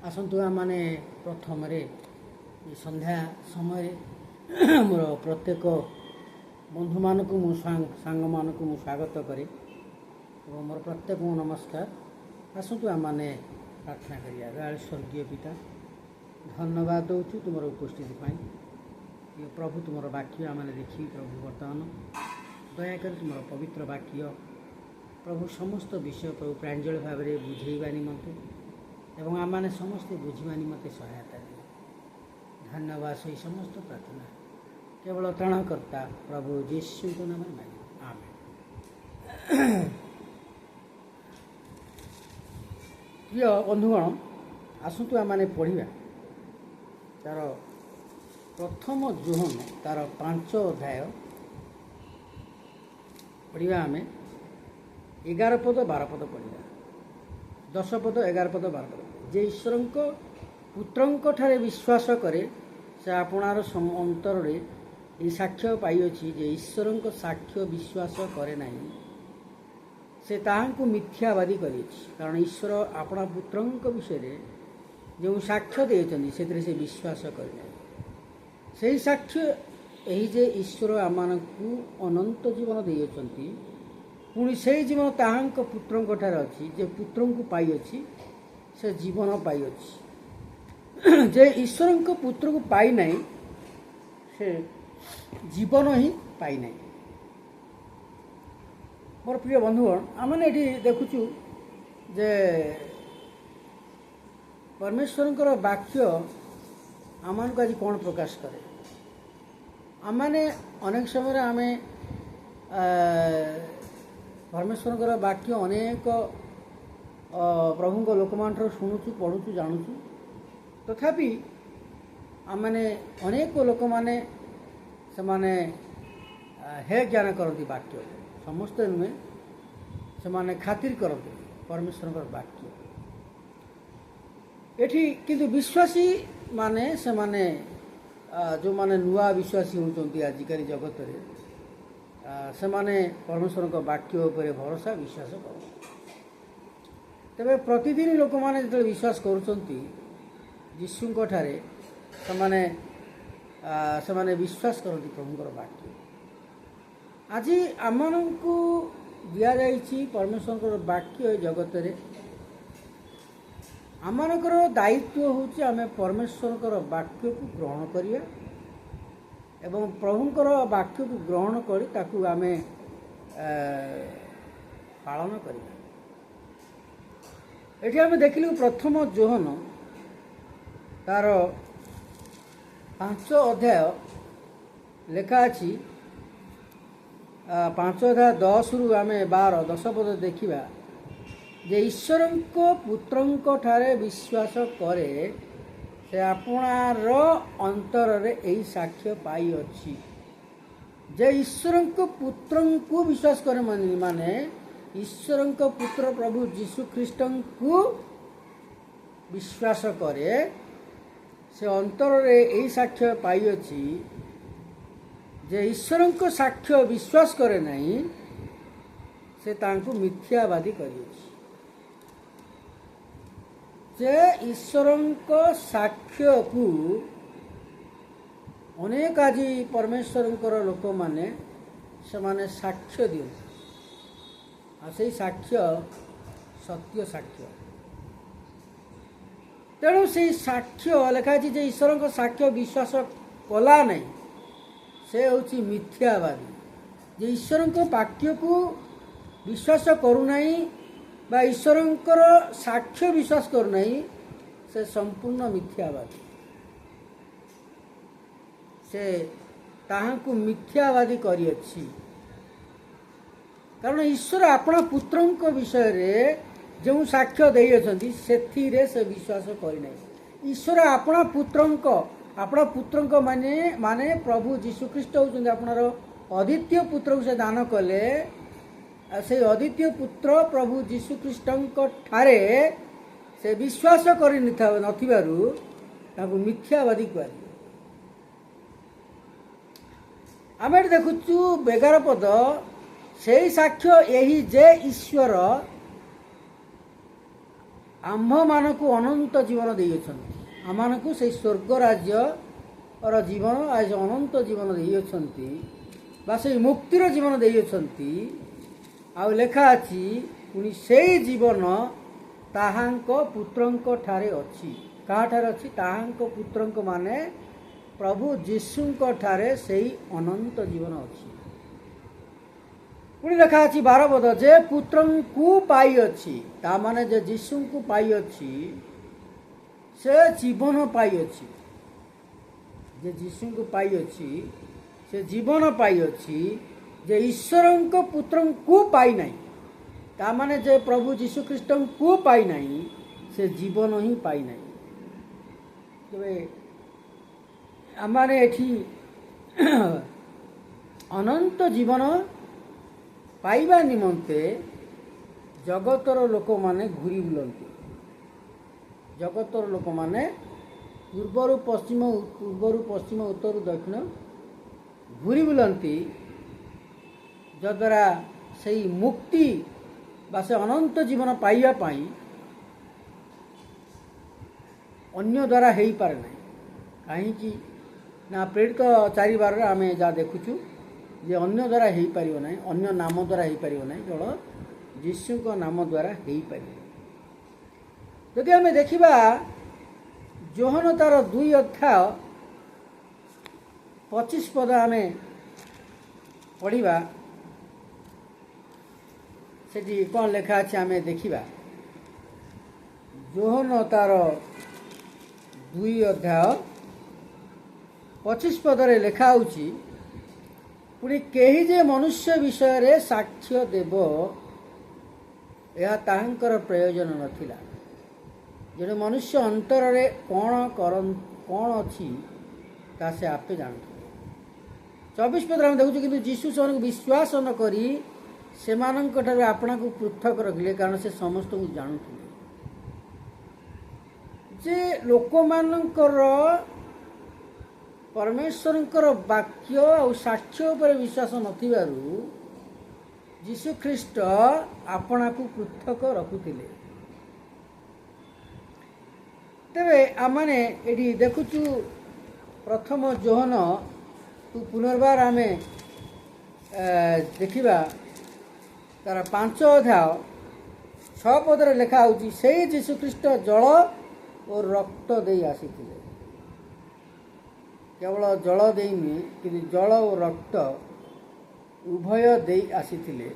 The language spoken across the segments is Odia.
ଆସନ୍ତୁ ଆମମାନେ ପ୍ରଥମରେ ସନ୍ଧ୍ୟା ସମୟରେ ମୋର ପ୍ରତ୍ୟେକ ବନ୍ଧୁମାନଙ୍କୁ ମୁଁ ସାଙ୍ଗମାନଙ୍କୁ ମୁଁ ସ୍ୱାଗତ କରେ ଏବଂ ମୋର ପ୍ରତ୍ୟେକଙ୍କୁ ନମସ୍କାର। ଆସନ୍ତୁ ଆମମାନେ ପ୍ରାର୍ଥନା କରିବା। ଦୟାଳୁ ସ୍ୱର୍ଗୀୟ ପିତା, ଧନ୍ୟବାଦ ଦେଉଛୁ ତୁମର ଉପସ୍ଥିତି ପାଇଁ। ପ୍ରଭୁ ତୁମର ବାକ୍ୟ ଆମମାନେ ଦେଖିବି ପ୍ରଭୁ ବର୍ତ୍ତମାନ ଦୟାକରି ତୁମର ପବିତ୍ର ବାକ୍ୟ ପ୍ରଭୁ ସମସ୍ତ ବିଷୟ ପ୍ରଭୁ ପ୍ରାଞ୍ଜଳ ଭାବରେ ବୁଝେଇବା ନିମନ୍ତେ ଏବଂ ଆମମାନେ ସମସ୍ତେ ବୁଝିବା ନିମନ୍ତେ ସହାୟତା ଦିଅ। ଧନ୍ୟବାଦ। ସେହି ସମସ୍ତ ପ୍ରାର୍ଥନା କେବଳ ତ୍ରାଣକର୍ତ୍ତା ପ୍ରଭୁ ଯୀଶୁଙ୍କ ନାମରେ ମାଗି ଆମେନ୍। ପ୍ରିୟ ବନ୍ଧୁଗଣ, ଆସନ୍ତୁ ଆମମାନେ ପଢ଼ିବା ତାର ପ୍ରଥମ ଯୋହନ ତାର 5 ଅଧ୍ୟାୟ ପଢ଼ିବା। ଆମେ 11 ପଦ 12 ପଦ ପଢ଼ିବା। 10 ପଦ 11 ପଦ 12 ପଦ। ଯେ ଈଶ୍ୱରଙ୍କ ପୁତ୍ରଙ୍କ ଠାରେ ବିଶ୍ୱାସ କରେ ସେ ଆପଣାର ଅନ୍ତରରେ ଏହି ସାକ୍ଷ୍ୟ ପାଇଅଛି ଯେ ଈଶ୍ୱରଙ୍କ ସାକ୍ଷ୍ୟ ବିଶ୍ୱାସ କରେ ନାହିଁ ସେ ତାହାଙ୍କୁ ମିଥ୍ୟାବାଦୀ କରିଅଛି। କାରଣ ଈଶ୍ୱର ଆପଣା ପୁତ୍ରଙ୍କ ବିଷୟରେ ଯେଉଁ ସାକ୍ଷ୍ୟ ଦେଇଛନ୍ତି ସେଥିରେ ସେ ବିଶ୍ୱାସ କରେ ନାହିଁ। ସେହି ସାକ୍ଷ୍ୟ ଏହି ଯେ ଈଶ୍ୱର ଆମମାନଙ୍କୁ ଅନନ୍ତ ଜୀବନ ଦେଇଅଛନ୍ତି, ପୁଣି ସେହି ଜୀବନ ତାହାଙ୍କ ପୁତ୍ରଙ୍କ ଠାରେ ଅଛି। ଯେ ପୁତ୍ରଙ୍କୁ ପାଇଅଛି ସେ ଜୀବନ ପାଇଅଛି। ଯେ ଈଶ୍ୱରଙ୍କ ପୁତ୍ରକୁ ପାଇନାହିଁ ସେ ଜୀବନ ହିଁ ପାଇନାହିଁ। ମୋର ପ୍ରିୟ ବନ୍ଧୁଗଣ, ଆମେ ଏଠି ଦେଖୁଛୁ ଯେ ପରମେଶ୍ୱରଙ୍କର ବାକ୍ୟ ଆମମାନଙ୍କୁ ଆଜି କ'ଣ ପ୍ରକାଶ କରେ। ଆମମାନେ ଅନେକ ସମୟରେ ଆମେ ପରମେଶ୍ୱରଙ୍କର ବାକ୍ୟ ଅନେକ ପ୍ରଭୁଙ୍କ ଲୋକମାନଙ୍କଠାରୁ ଶୁଣୁଛୁ, ପଢ଼ୁଛୁ, ଜାଣୁଛୁ। ତଥାପି ଆମମାନେ ଅନେକ ଲୋକମାନେ ସେମାନେ ହେ ଜ୍ଞାନ କରନ୍ତି ବାକ୍ୟ, ସମସ୍ତେ ନୁହେଁ, ସେମାନେ ଖାତିର କରନ୍ତି ପରମେଶ୍ୱରଙ୍କର ବାକ୍ୟ। ଏଠି କିନ୍ତୁ ବିଶ୍ୱାସୀ ମାନେ ସେମାନେ ଯେଉଁମାନେ ନୂଆ ବିଶ୍ୱାସୀ ହେଉଛନ୍ତି ଆଜିକାଲି ଜଗତରେ, ସେମାନେ ପରମେଶ୍ୱରଙ୍କ ବାକ୍ୟ ଉପରେ ଭରସା ବିଶ୍ୱାସ କରନ୍ତି। ତେବେ ପ୍ରତିଦିନ ଲୋକମାନେ ଯେତେବେଳେ ବିଶ୍ୱାସ କରୁଛନ୍ତି ଯୀଶୁଙ୍କ ଠାରେ, ସେମାନେ ବିଶ୍ୱାସ କରନ୍ତି ପ୍ରଭୁଙ୍କର ବାକ୍ୟ। ଆଜି ଆମମାନଙ୍କୁ ଦିଆଯାଇଛି ପରମେଶ୍ୱରଙ୍କର ବାକ୍ୟ ଏ ଜଗତରେ। ଆମମାନଙ୍କର ଦାୟିତ୍ୱ ହେଉଛି ଆମେ ପରମେଶ୍ୱରଙ୍କର ବାକ୍ୟକୁ ଗ୍ରହଣ କରିବା ଏବଂ ପ୍ରଭୁଙ୍କର ବାକ୍ୟକୁ ଗ୍ରହଣ କରି ତାକୁ ଆମେ ପାଳନ କରିବା। ଏଠି ଆମେ ଦେଖିଲୁ ପ୍ରଥମ ଯୋହନ ତାର 5 ଅଧ୍ୟାୟ ଲେଖା ଅଛି। 5 ଅଧ୍ୟାୟ 10ରୁ ଆମେ 10 ପଦ ଦେଖିବା ଯେ ଈଶ୍ୱରଙ୍କ ପୁତ୍ରଙ୍କ ଠାରେ ବିଶ୍ୱାସ କରେ ସେ ଆପଣାର ଅନ୍ତରରେ ଏହି ସାକ୍ଷ୍ୟ ପାଇଅଛି। ଯେ ଈଶ୍ୱରଙ୍କ ପୁତ୍ରଙ୍କୁ ବିଶ୍ୱାସ କରେ ମାନେ ଈଶ୍ୱରଙ୍କ ପୁତ୍ର ପ୍ରଭୁ ଯୀଶୁଖ୍ରୀଷ୍ଟଙ୍କୁ ବିଶ୍ୱାସ କରେ ସେ ଅନ୍ତରରେ ଏହି ସାକ୍ଷ୍ୟ ପାଇଅଛି ଯେ ଈଶ୍ୱରଙ୍କ ସାକ୍ଷ୍ୟ ବିଶ୍ୱାସ କରେ ନାହିଁ ସେ ତାଙ୍କୁ ମିଥ୍ୟାବାଦୀ କରିଅଛି। ଯେ ଈଶ୍ୱରଙ୍କ ସାକ୍ଷ୍ୟକୁ ଅନେକ ଆଜି ପରମେଶ୍ୱରଙ୍କର ଲୋକମାନେ ସେମାନେ ସାକ୍ଷ୍ୟ ଦିଅନ୍ତି, ଆଉ ସେଇ ସାକ୍ଷ୍ୟ ସତ୍ୟ ସାକ୍ଷ୍ୟ। ତେଣୁ ସେଇ ସାକ୍ଷ୍ୟ ଲେଖା ଅଛି ଯେ ଈଶ୍ୱରଙ୍କ ସାକ୍ଷ୍ୟ ବିଶ୍ୱାସ କଲା ନାହିଁ ସେ ହେଉଛି ମିଥ୍ୟାବାଦୀ। ଯେ ଈଶ୍ୱରଙ୍କ ବାକ୍ୟକୁ ବିଶ୍ୱାସ କରୁନାହିଁ ବା ଈଶ୍ୱରଙ୍କର ସାକ୍ଷ୍ୟ ବିଶ୍ୱାସ କରୁନାହିଁ ସେ ସମ୍ପୂର୍ଣ୍ଣ ମିଥ୍ୟାବାଦୀ। ସେ ତାହାଙ୍କୁ ମିଥ୍ୟାବାଦୀ କରିଅଛି। କାରଣ ଈଶ୍ୱର ଆପଣା ପୁତ୍ରଙ୍କ ବିଷୟରେ ଯେଉଁ ସାକ୍ଷ୍ୟ ଦେଇଅଛନ୍ତି ସେଥିରେ ସେ ବିଶ୍ୱାସ କରିନାହିଁ। ଈଶ୍ୱର ଆପଣା ପୁତ୍ରଙ୍କ ମାନେ ପ୍ରଭୁ ଯୀଶୁଖ୍ରୀଷ୍ଟ ହେଉଛନ୍ତି ଆପଣର ଅଦ୍ୱିତୀୟ ପୁତ୍ରକୁ ସେ ଦାନ କଲେ। ସେଇ ଅଦ୍ୱିତୀୟ ପୁତ୍ର ପ୍ରଭୁ ଯୀଶୁଖ୍ରୀଷ୍ଟଙ୍କ ଠାରେ ସେ ବିଶ୍ୱାସ କରି ନଥିବାରୁ ତାଙ୍କୁ ମିଥ୍ୟାବାଦୀ କୁହାଯିବ। ଆମେ ଏଠି ଦେଖୁଛୁ 11 ପଦ, ସେହି ସାକ୍ଷ୍ୟ ଏହି ଯେ ଈଶ୍ୱର ଆମ୍ଭମାନଙ୍କୁ ଅନନ୍ତ ଜୀବନ ଦେଇଅଛନ୍ତି। ଆମମାନଙ୍କୁ ସେଇ ସ୍ୱର୍ଗ ରାଜ୍ୟର ଜୀବନ ଆଉ ଯେଉଁ ଅନନ୍ତ ଜୀବନ ଦେଇଅଛନ୍ତି ବା ସେଇ ମୁକ୍ତିର ଜୀବନ ଦେଇଅଛନ୍ତି। ଆଉ ଲେଖା ଅଛି ପୁଣି ସେଇ ଜୀବନ ତାହାଙ୍କ ପୁତ୍ରଙ୍କ ଠାରେ ଅଛି। କାହାଠାରେ ଅଛି? ତାହାଙ୍କ ପୁତ୍ରଙ୍କ ମାନେ ପ୍ରଭୁ ଯୀଶୁଙ୍କ ଠାରେ ସେଇ ଅନନ୍ତ ଜୀବନ ଅଛି। ପୁଣି ଲେଖା ଅଛି 12 ପଦ, ଯେ ପୁତ୍ରଙ୍କୁ ପାଇଅଛି, ତା ମାନେ ଯେ ଯୀଶୁଙ୍କୁ ପାଇଅଛି ସେ ଜୀବନ ପାଇଅଛି। ଯେ ଯୀଶୁଙ୍କୁ ପାଇଅଛି ସେ ଜୀବନ ପାଇଅଛି। ଯେ ଈଶ୍ୱରଙ୍କ ପୁତ୍ରଙ୍କୁ ପାଇନାହିଁ, ତା ମାନେ ଯେ ପ୍ରଭୁ ଯୀଶୁଖ୍ରୀଷ୍ଟଙ୍କୁ ପାଇନାହିଁ ସେ ଜୀବନ ହିଁ ପାଇନାହିଁ। ତେବେ ଆମମାନେ ଏଠି ଅନନ୍ତ ଜୀବନ ପାଇବା ନିମନ୍ତେ ଜଗତର ଲୋକମାନେ ଘୁରି ବୁଲନ୍ତି। ଜଗତର ଲୋକମାନେ ପୂର୍ବରୁ ପଶ୍ଚିମ ଉତ୍ତରରୁ ଦକ୍ଷିଣ ଘୁରି ବୁଲନ୍ତି, ଯଦ୍ୱାରା ସେଇ ମୁକ୍ତି ବା ସେ ଅନନ୍ତ ଜୀବନ ପାଇବା ପାଇଁ ଅନ୍ୟ ଦ୍ୱାରା ହେଇପାରେ ନାହିଁ। କାହିଁକି ନା ପ୍ରେରିତ 4:12ରେ ଆମେ ଯାହା ଦେଖୁଛୁ ଯେ ଅନ୍ୟ ଦ୍ୱାରା ହେଇପାରିବ ନାହିଁ, ଅନ୍ୟ ନାମ ଦ୍ୱାରା ହେଇପାରିବ ନାହିଁ, କେବଳ ଯୀଶୁଙ୍କ ନାମ ଦ୍ୱାରା ହେଇପାରିବ। ଯଦି ଆମେ ଦେଖିବା ଯୋହନ ତାର 2:25 ପଦ ଆମେ ପଢ଼ିବା, ସେଠି କ'ଣ ଲେଖା ଅଛି ଆମେ ଦେଖିବା। ଯୋହନ ତାର 2:25 ପଦରେ ଲେଖା ହେଉଛି, ପୁଣି କେହି ଯେ ମନୁଷ୍ୟ ବିଷୟରେ ସାକ୍ଷ୍ୟ ଦେବ ଏହା ତାହାଙ୍କର ପ୍ରୟୋଜନ ନଥିଲା। ଜଣେ ମନୁଷ୍ୟ ଅନ୍ତରରେ କ'ଣ ଅଛି ତାହା ସେ ଆପେ ଜାଣୁଥିଲେ। 24 ପଦରେ ଆମେ ଦେଖୁଛୁ, କିନ୍ତୁ ଯୀଶୁ ସେମାନଙ୍କୁ ବିଶ୍ୱାସ ନ କରି ସେମାନଙ୍କଠାରୁ ଆପଣାକୁ ପୃଥକ ରଖିଲେ, କାରଣ ସେ ସମସ୍ତଙ୍କୁ ଜାଣୁଥିଲେ। ଯେ ଲୋକମାନଙ୍କର ପରମେଶ୍ୱରଙ୍କର ବାକ୍ୟ ଆଉ ସାକ୍ଷ୍ୟ ଉପରେ ବିଶ୍ୱାସ ନଥିବାରୁ ଯୀଶୁଖ୍ରୀଷ୍ଟ ଆପଣାକୁ ପୃଥକ ରଖୁଥିଲେ। ତେବେ ଆମମାନେ ଏଠି ଦେଖୁଛୁ ପ୍ରଥମ ଯୋହନ ପୁନର୍ବାର ଆମେ ଦେଖିବା ତାର 5:6 ପଦରେ ଲେଖା ହେଉଛି, ସେଇ ଯୀଶୁଖ୍ରୀଷ୍ଟ ଜଳ ଓ ରକ୍ତ ଦେଇ ଆସିଥିଲେ। କେବଳ ଜଳ ଦେଇନି, କିନ୍ତୁ ଜଳ ଓ ରକ୍ତ ଉଭୟ ଦେଇ ଆସିଥିଲେ।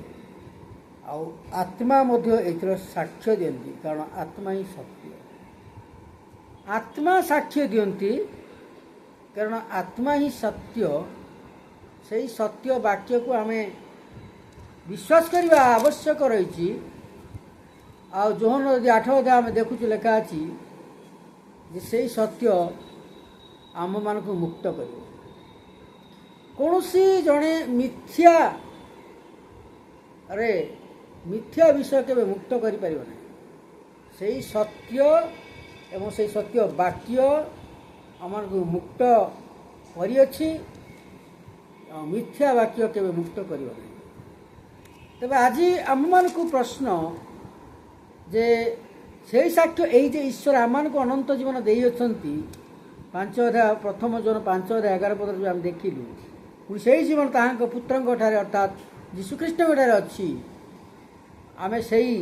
ଆଉ ଆତ୍ମା ମଧ୍ୟ ଏଥିର ସାକ୍ଷ୍ୟ ଦିଅନ୍ତି, କାରଣ ଆତ୍ମା ହିଁ ସତ୍ୟ। ଆତ୍ମା ସାକ୍ଷ୍ୟ ଦିଅନ୍ତି କାରଣ ଆତ୍ମା ହିଁ ସତ୍ୟ। ସେଇ ସତ୍ୟ ବାକ୍ୟକୁ ଆମେ ବିଶ୍ୱାସ କରିବା ଆବଶ୍ୟକ ରହିଛି। ଆଉ ଯୋହନ ଯଦି 8 ଆମେ ଦେଖୁଛୁ ଲେଖା ଅଛି ଯେ ସେଇ ସତ୍ୟ ଆମମାନଙ୍କୁ ମୁକ୍ତ କରିବ। କୌଣସି ଜଣେ ମିଥ୍ୟା ବିଷୟ କେବେ ମୁକ୍ତ କରିପାରିବ ନାହିଁ। ସେଇ ସତ୍ୟ ଏବଂ ସେଇ ସତ୍ୟ ବାକ୍ୟ ଆମମାନଙ୍କୁ ମୁକ୍ତ କରିଅଛି, ଆଉ ମିଥ୍ୟା ବାକ୍ୟ କେବେ ମୁକ୍ତ କରିବ ନାହିଁ। ତେବେ ଆଜି ଆମମାନଙ୍କୁ ପ୍ରଶ୍ନ ଯେ ସେଇ ସାକ୍ଷ୍ୟ ଏଇ ଯେ ଈଶ୍ୱର ଆମମାନଙ୍କୁ ଅନନ୍ତ ଜୀବନ ଦେଇଅଛନ୍ତି, 5 ପ୍ରଥମ ଯୋହନ 5:11 ପଦରେ ଯେଉଁ ଆମେ ଦେଖିଲୁ, ପୁଣି ସେଇ ଜୀବନ ତାହାଙ୍କ ପୁତ୍ରଙ୍କ ଠାରେ ଅର୍ଥାତ୍ ଯୀଶୁଖ୍ରୀଷ୍ଟଙ୍କ ଠାରେ ଅଛି। ଆମେ ସେଇ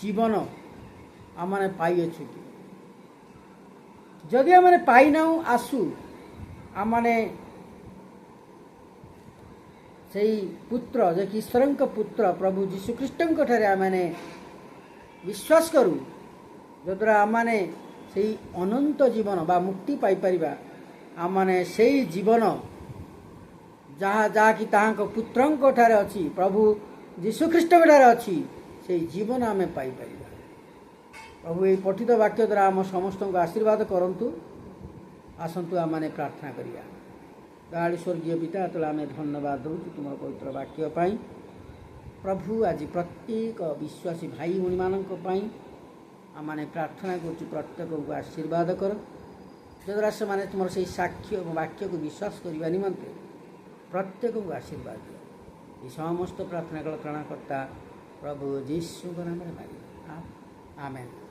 ଜୀବନ ଆମମାନେ ପାଇଅଛୁ କି? ଯଦି ଆମମାନେ ପାଇନାହୁଁ, ଆସୁ ଆମମାନେ ସେଇ ପୁତ୍ର, ଯେ କି ଈଶ୍ୱରଙ୍କ ପୁତ୍ର ପ୍ରଭୁ ଯୀଶୁଖ୍ରୀଷ୍ଟଙ୍କ ଠାରେ ଆମମାନେ ବିଶ୍ୱାସ କରୁ, ଯଦ୍ୱାରା ଆମମାନେ ସେଇ ଅନନ୍ତ ଜୀବନ ବା ମୁକ୍ତି ପାଇପାରିବା। ଆମମାନେ ସେଇ ଜୀବନ ଯାହାକି ତାହାଙ୍କ ପୁତ୍ରଙ୍କ ଠାରେ ଅଛି, ପ୍ରଭୁ ଯୀଶୁଖ୍ରୀଷ୍ଟଙ୍କ ଠାରେ ଅଛି, ସେଇ ଜୀବନ ଆମେ ପାଇପାରିବା। ପ୍ରଭୁ ଏହି ପଠିତ ବାକ୍ୟ ଦ୍ୱାରା ଆମ ସମସ୍ତଙ୍କୁ ଆଶୀର୍ବାଦ କରନ୍ତୁ। ଆସନ୍ତୁ ଆମମାନେ ପ୍ରାର୍ଥନା କରିବା। ଦୟାଳୁ ସ୍ୱର୍ଗୀୟ ପିତା, ଯେତେବେଳେ ଆମେ ଧନ୍ୟବାଦ ଦେଉଛୁ ତୁମର ପବିତ୍ର ବାକ୍ୟ ପାଇଁ। ପ୍ରଭୁ ଆଜି ପ୍ରତ୍ୟେକ ବିଶ୍ୱାସୀ ଭାଇ ଭଉଣୀମାନଙ୍କ ପାଇଁ ଆମମାନେ ପ୍ରାର୍ଥନା କରୁଛୁ, ପ୍ରତ୍ୟେକଙ୍କୁ ଆଶୀର୍ବାଦ କର, ଯଦ୍ୱାରା ସେମାନେ ତୁମର ସେଇ ସାକ୍ଷ୍ୟ ଏବଂ ବାକ୍ୟକୁ ବିଶ୍ୱାସ କରିବା ନିମନ୍ତେ ପ୍ରତ୍ୟେକଙ୍କୁ ଆଶୀର୍ବାଦ ଦିଅ। ଏହି ସମସ୍ତ ପ୍ରାର୍ଥନା କଳ ତ୍ରାଣକର୍ତ୍ତା ପ୍ରଭୁ ଯୀଶୁଙ୍କ ନାମରେ ମାଗିବା। ଆମେନ୍।